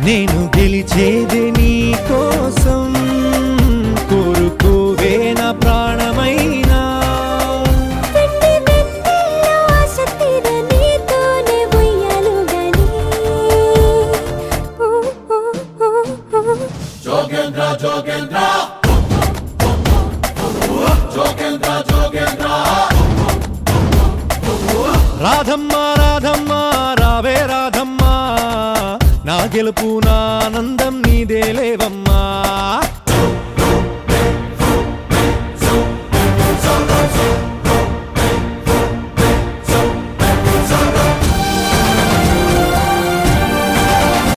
నేను గెలిచేదే నీ కోసం, కోరుకోవే నా ప్రాణమైనా. జోగేంద్ర జోగేంద్ర జోగేంద్ర జోగేంద్ర రాధమ్మ రాధమ్మ రావే రాధమ్మ, నా గెలుపు నా ఆనందం నీదేలేవమ్మా.